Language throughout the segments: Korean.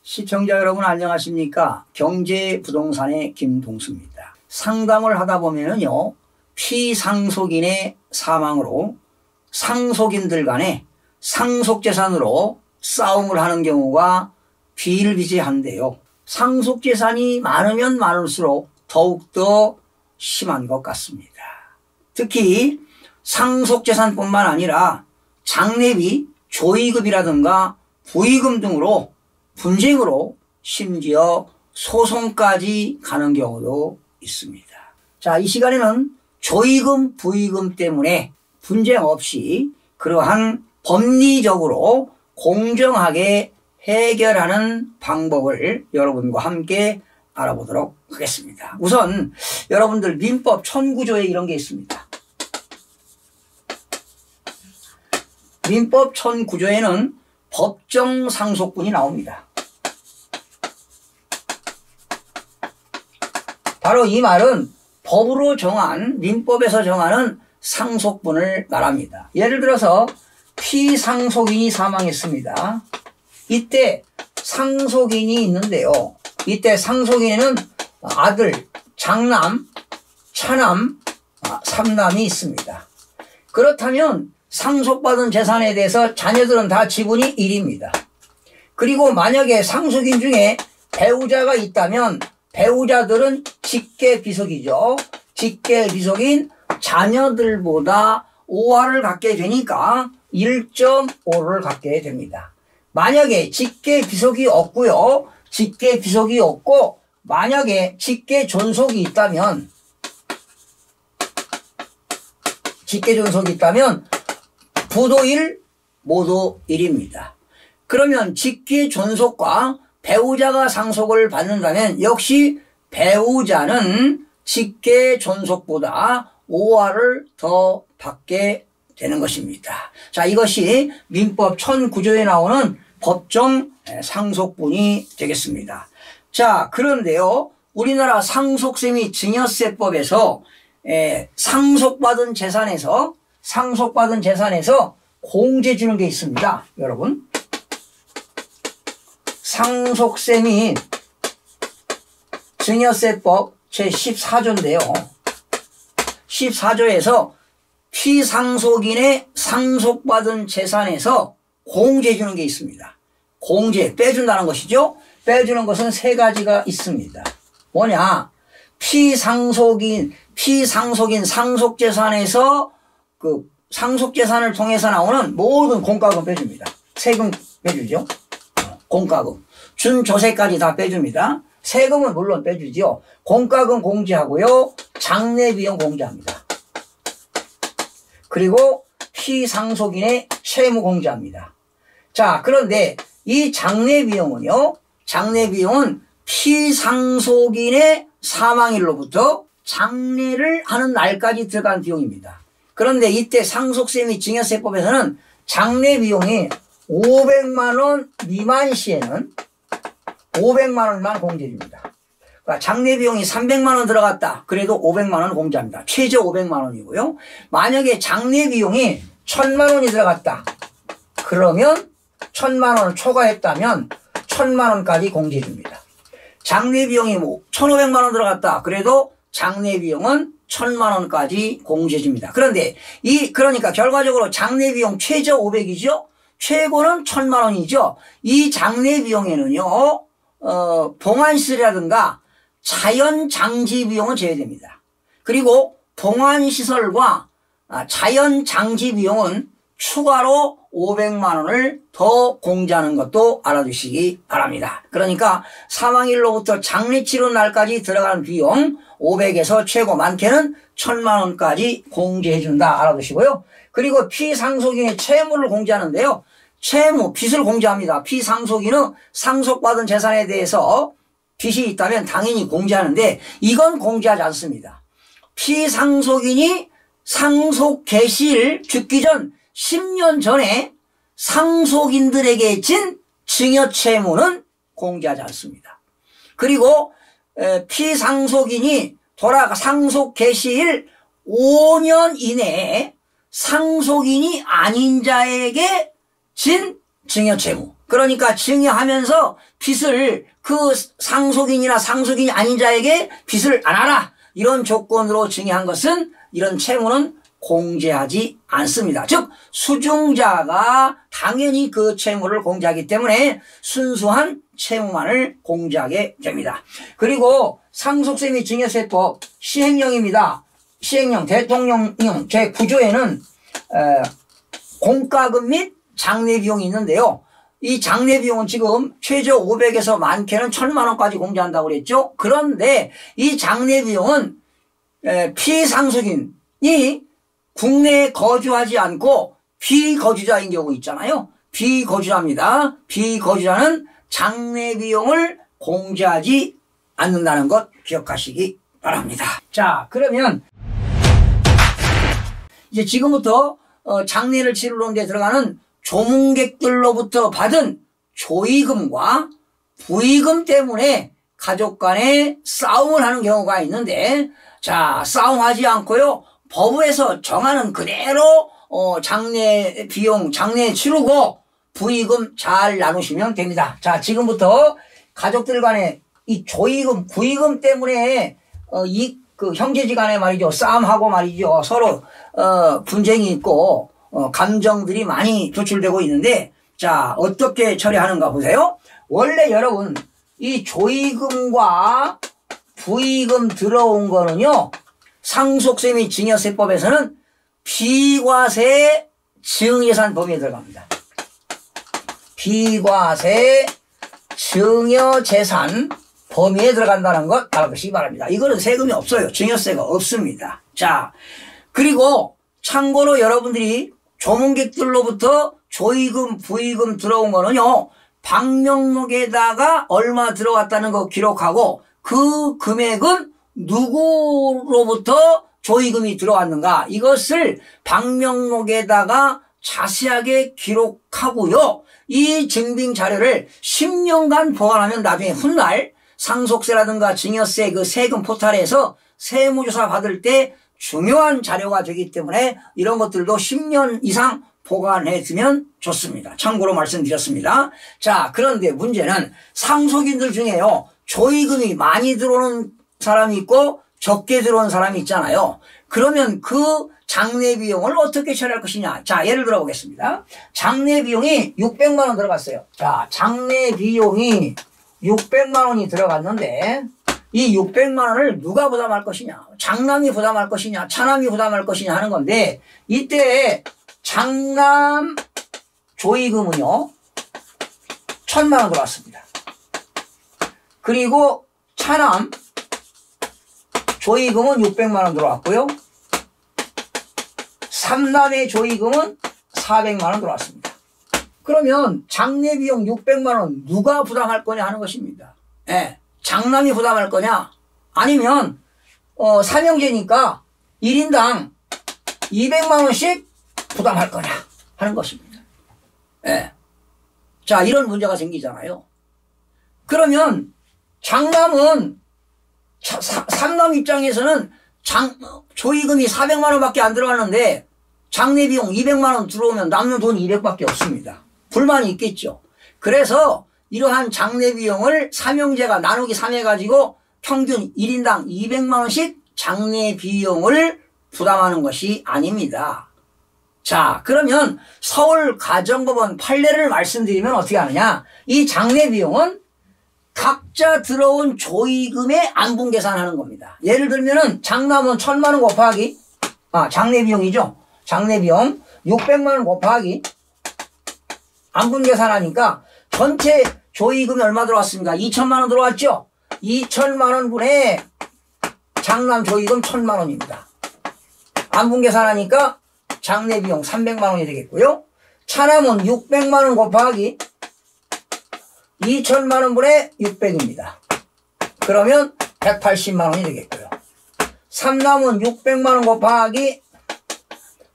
시청자 여러분 안녕하십니까? 경제부동산의 김동수입니다. 상담을 하다 보면은요, 피상속인의 사망으로 상속인들 간에 상속재산으로 싸움을 하는 경우가 비일비재한데요. 상속재산이 많으면 많을수록 더욱더 심한 것 같습니다. 특히 상속재산뿐만 아니라 장례비, 조의금이라든가 부의금 등으로 분쟁으로 심지어 소송까지 가는 경우도 있습니다. 자, 이 시간에는 조의금, 부의금 때문에 분쟁 없이 그러한 법리적으로 공정하게 해결하는 방법을 여러분과 함께 알아보도록 하겠습니다. 우선 여러분들 민법 1009조에 이런 게 있습니다. 민법 1009조에는 법정 상속분이 나옵니다. 바로 이 말은 법으로 정한, 민법에서 정하는 상속분을 말합니다. 예를 들어서 피상속인이 사망했습니다. 이때 상속인이 있는데요. 이때 상속인에는 아들, 장남, 차남, 삼남이 있습니다. 그렇다면 상속받은 재산에 대해서 자녀들은 다 지분이 1입니다. 그리고 만약에 상속인 중에 배우자가 있다면 배우자들은 직계비속이죠. 직계비속인 자녀들보다 5할을 갖게 되니까 1.5를 갖게 됩니다. 만약에 직계비속이 없고요. 직계비속이 없고 만약에 직계존속이 있다면 부도 1, 모도 1입니다. 그러면 직계존속과 배우자가 상속을 받는다면 역시 배우자는 직계존속보다 5할을 더 받게 되는 것입니다. 자, 이것이 민법 1009조에 나오는 법정 상속분이 되겠습니다. 자, 그런데요, 우리나라 상속세 및 증여세법에서 상속받은 재산에서 공제 주는 게 있습니다. 여러분, 상속세 및 증여세법 제14조인데요. 14조에서 피상속인의 상속받은 재산에서 공제 주는 게 있습니다. 공제, 빼준다는 것이죠. 빼주는 것은 세 가지가 있습니다. 뭐냐? 피상속인 상속재산에서 그 상속재산을 통해서 나오는 모든 공과금 빼줍니다. 세금 빼주죠. 공과금. 준조세까지 다 빼줍니다. 세금은 물론 빼주죠. 공과금 공제하고요. 장례비용 공제합니다. 그리고 피상속인의 채무 공제합니다. 자, 그런데 이 장례비용은요. 장례비용은 피상속인의 사망일로부터 장례를 하는 날까지 들어간 비용입니다. 그런데 이때 상속세 및 증여세법에서는 장례비용이 500만 원 미만 시에는 500만 원만 공제해줍니다. 그러니까 장례비용이 300만 원 들어갔다. 그래도 500만 원 공제합니다. 최저 500만 원이고요. 만약에 장례비용이 1000만 원이 들어갔다. 그러면 1000만 원을 초과했다면 1000만 원까지 공제해줍니다. 장례비용이 1500만 원 들어갔다. 그래도 장례비용은 1000만 원까지 공제해줍니다. 그런데 그러니까 결과적으로 장례비용 최저 500이죠. 최고는 1000만 원이죠. 이 장례비용에는요, 봉안시설이라든가 자연장지비용은 제외됩니다. 그리고 봉안시설과 자연장지비용은 추가로 500만 원을 더 공제하는 것도 알아두시기 바랍니다. 그러니까 사망일로부터 장례 치료 날까지 들어가는 비용 500에서 최고 많게는 1000만 원까지 공제해준다. 알아두시고요. 그리고 피상속인의 채무를 공제하는데요. 채무, 빚을 공제합니다. 피상속인은 상속받은 재산에 대해서 빚이 있다면 당연히 공제하는데 이건 공제하지 않습니다. 피상속인이 상속 개시일 죽기 전 10년 전에 상속인들에게 진 증여채무는 공제하지 않습니다. 그리고 피상속인이 상속 개시일 5년 이내에 상속인이 아닌 자에게 진 증여채무. 그러니까 증여하면서 빚을 그 상속인이나 상속인이 아닌 자에게 빚을 안 하라. 이런 조건으로 증여한 것은 이런 채무는 공제하지 않습니다. 즉 수증자가 당연히 그 채무를 공제하기 때문에 순수한 채무만을 공제하게 됩니다. 그리고 상속세 및 증여세법 시행령입니다. 시행령 대통령령 제9조에는 공과금 및 장례비용이 있는데요. 이 장례비용은 지금 최저 500에서 많게는 1000만 원까지 공제한다고 그랬죠. 그런데 이 장례비용은 피상속인이 국내에 거주하지 않고 비거주자인 경우 있잖아요. 비거주자입니다. 비거주자는 장례비용을 공제하지 않는다는 것 기억하시기 바랍니다. 자, 그러면 이제 지금부터 장례를 치르는 데 들어가는 조문객들로부터 받은 조의금과 부의금 때문에 가족 간에 싸움을 하는 경우가 있는데, 자, 싸움하지 않고요, 법에서 정하는 그대로 장례 비용, 장례 치르고 부의금 잘 나누시면 됩니다. 자, 지금부터 가족들 간에 이 조의금, 부의금 때문에 그 형제지간에 말이죠, 싸움하고 말이죠, 서로 분쟁이 있고 감정들이 많이 조출되고 있는데, 자, 어떻게 처리하는가 보세요. 원래 여러분 이 조의금과 부의금 들어온 거는요, 상속세 및 증여세법에서는 비과세 증여재산 범위에 들어갑니다. 비과세 증여재산 범위에 들어간다는 것 알아두시기 바랍니다. 이거는 세금이 없어요. 증여세가 없습니다. 자, 그리고 참고로 여러분들이 조문객들로부터 조의금, 부의금 들어온 거는요, 방명록에다가 얼마 들어왔다는 거 기록하고 그 금액은 누구로부터 조의금이 들어왔는가, 이것을 방명록에다가 자세하게 기록하고요. 이 증빙 자료를 10년간 보관하면 나중에 훗날 상속세라든가 증여세 그 세금 포탈에서 세무조사 받을 때 중요한 자료가 되기 때문에 이런 것들도 10년 이상 보관해 두면 좋습니다. 참고로 말씀드렸습니다. 자, 그런데 문제는 상속인들 중에요, 조의금이 많이 들어오는 사람이 있고 적게 들어오는 사람이 있잖아요. 그러면 그 장례 비용을 어떻게 처리할 것이냐. 자, 예를 들어 보겠습니다. 장례 비용이 600만 원 들어갔어요. 자, 장례 비용이 600만 원이 들어갔는데 이 600만 원을 누가 부담할 것이냐, 장남이 부담할 것이냐, 차남이 부담할 것이냐 하는 건데, 이때 장남 조의금은요 1000만 원 들어왔습니다. 그리고 차남 조의금은 600만 원 들어왔고요, 삼남의 조의금은 400만 원 들어왔습니다. 그러면 장례 비용 600만 원 누가 부담할 거냐 하는 것입니다. 예, 장남이 부담할 거냐, 아니면 삼형제니까 1인당 200만 원씩 부담할 거냐 하는 것입니다. 예. 자, 이런 문제가 생기잖아요. 그러면 장남은 삼남 입장에서는 조의금이 400만 원밖에 안 들어갔는데 장례 비용 200만 원 들어오면 남는 돈 200밖에 없습니다. 불만이 있겠죠. 그래서 이러한 장례 비용을 삼형제가 나누기 3 해가지고 평균 1인당 200만 원씩 장례 비용을 부담하는 것이 아닙니다. 자, 그러면 서울가정법원 판례를 말씀드리면 어떻게 하느냐. 이 장례 비용은 각자 들어온 조의금의 안분 계산하는 겁니다. 예를 들면은 장남은 1000만 원 곱하기, 장례 비용이죠. 장례 비용 600만 원 곱하기 안분 계산하니까 전체 조의금이 얼마 들어왔습니까? 2000만 원 들어왔죠? 2000만 원 분의 장남 조의금 1000만 원입니다. 안분 계산하니까 장례 비용 300만 원이 되겠고요. 차남은 600만 원 곱하기 2000만 원 분의 600입니다. 그러면 180만 원이 되겠고요. 삼남은 600만 원 곱하기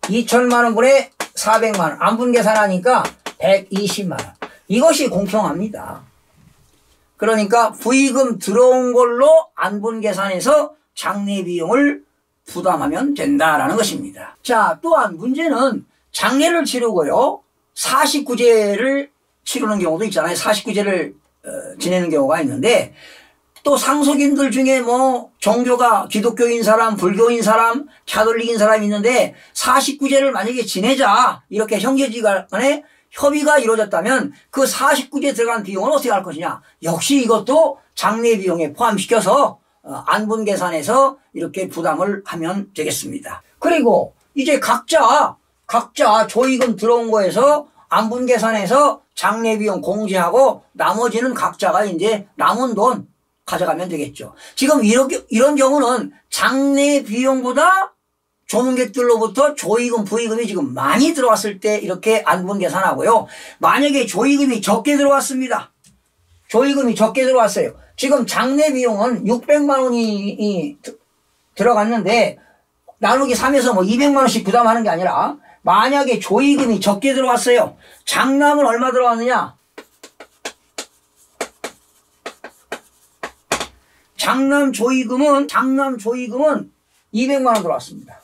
2000만 원 분의 400만 원. 안분 계산하니까 120만 원. 이것이 공평합니다. 그러니까 부의금 들어온 걸로 안분 계산해서 장례 비용을 부담하면 된다라는 것입니다. 자, 또한 문제는 장례를 치르고요, 49제를 치르는 경우도 있잖아요. 49제를 지내는 경우가 있는데 또 상속인들 중에 뭐 종교가 기독교인 사람, 불교인 사람, 가톨릭인 사람이 있는데 49제를 만약에 지내자 이렇게 형제지간에 협의가 이루어졌다면 그 49제 들어간 비용은 어떻게 할 것이냐. 역시 이것도 장례 비용에 포함시켜서 안분 계산해서 이렇게 부담을 하면 되겠습니다. 그리고 이제 각자 조의금 들어온 거에서 안분 계산해서 장례 비용 공제하고 나머지는 각자가 이제 남은 돈 가져가면 되겠죠. 지금 이런 경우는 장례 비용보다 조문객들로부터 조의금, 부의금이 지금 많이 들어왔을 때 이렇게 안분 계산하고요. 만약에 조의금이 적게 들어왔습니다. 조의금이 적게 들어왔어요. 지금 장례 비용은 600만 원이 들어갔는데 나누기 3에서 뭐 200만 원씩 부담하는 게 아니라 만약에 조의금이 적게 들어왔어요. 장남은 얼마 들어왔느냐? 장남 조의금은 200만 원 들어왔습니다.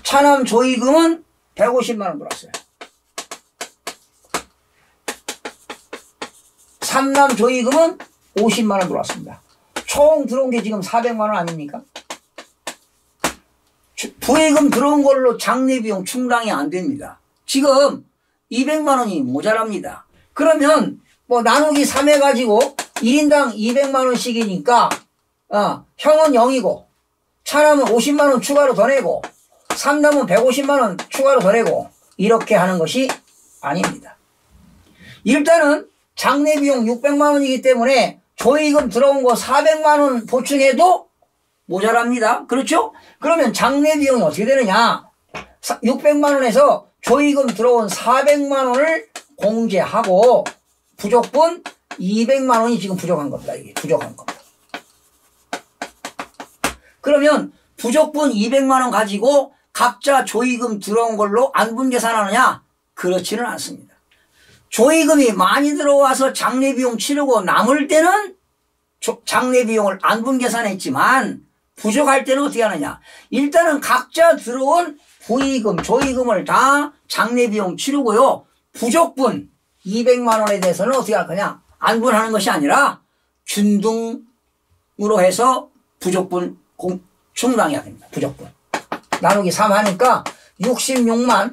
차남 조의금은 150만 원 들어왔어요. 삼남 조의금은 50만 원 들어왔습니다. 총 들어온 게 지금 400만 원 아닙니까? 부의금 들어온 걸로 장례 비용 충당이 안 됩니다. 지금 200만 원이 모자랍니다. 그러면 뭐 나누기 3 해가지고 1인당 200만 원씩이니까 형은 0이고 차남은 50만 원 추가로 더 내고 삼남은 150만 원 추가로 더 내고 이렇게 하는 것이 아닙니다. 일단은 장례 비용 600만 원이기 때문에 조의금 들어온 거 400만 원 보충해도 모자랍니다. 그렇죠? 그러면 장례 비용이 어떻게 되느냐? 600만 원에서 조의금 들어온 400만 원을 공제하고 부족분 200만 원이 지금 부족한 겁니다. 이게 부족한 겁니다. 그러면 부족분 200만 원 가지고 각자 조의금 들어온 걸로 안분 계산하느냐? 그렇지는 않습니다. 조의금이 많이 들어와서 장례 비용 치르고 남을 때는 장례 비용을 안분 계산했지만 부족할 때는 어떻게 하느냐? 일단은 각자 들어온 부의금, 조의금을 다 장례 비용 치르고요. 부족분 200만 원에 대해서는 어떻게 할 거냐? 안분하는 것이 아니라 균등으로 해서 부족분 충당해야 됩니다. 부족분. 나누기 3 하니까 66만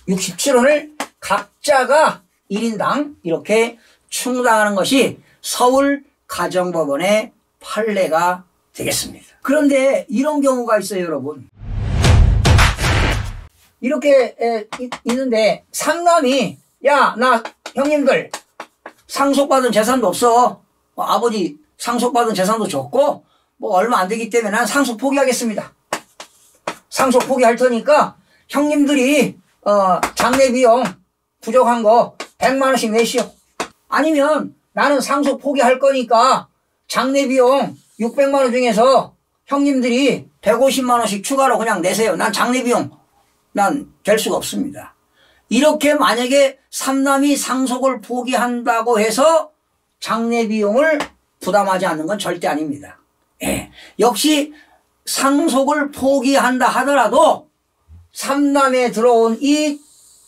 6,667원을 각자가 1인당 이렇게 충당하는 것이 서울 가정법원의 판례가 되겠습니다. 그런데 이런 경우가 있어요, 여러분. 이렇게 있는데 삼남이 나 형님들 상속받은 재산도 없어. 아버지 상속받은 재산도 적고 뭐 얼마 안 되기 때문에 난 상속 포기하겠습니다. 상속 포기할 테니까 형님들이 장례 비용 부족한 거 100만 원씩 내시오. 아니면 나는 상속 포기할 거니까 장례 비용 600만 원 중에서 형님들이 150만 원씩 추가로 그냥 내세요. 난 장례 비용 난 될 수가 없습니다. 이렇게 만약에 삼남이 상속을 포기한다고 해서 장례 비용을 부담하지 않는 건 절대 아닙니다. 예. 역시 상속을 포기한다 하더라도 삼남에 들어온 이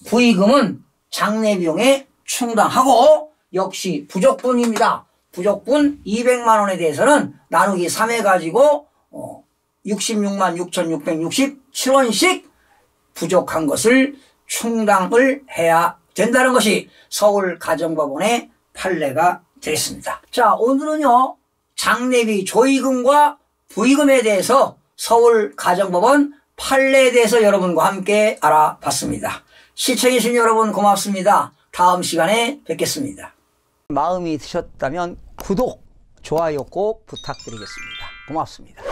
부의금은 장례 비용에 충당하고 역시 부족분입니다. 부족분 200만 원에 대해서는 나누기 3 해가지고 66만 6,667원씩 부족한 것을 충당을 해야 된다는 것이 서울 가정법원의 판례가 되겠습니다. 자, 오늘은요 장례비 조의금과 부의금에 대해서 서울 가정법원 판례에 대해서 여러분과 함께 알아봤습니다. 시청해주신 여러분 고맙습니다. 다음 시간에 뵙겠습니다. 마음이 드셨다면 구독, 좋아요 꼭 부탁드리겠습니다. 고맙습니다.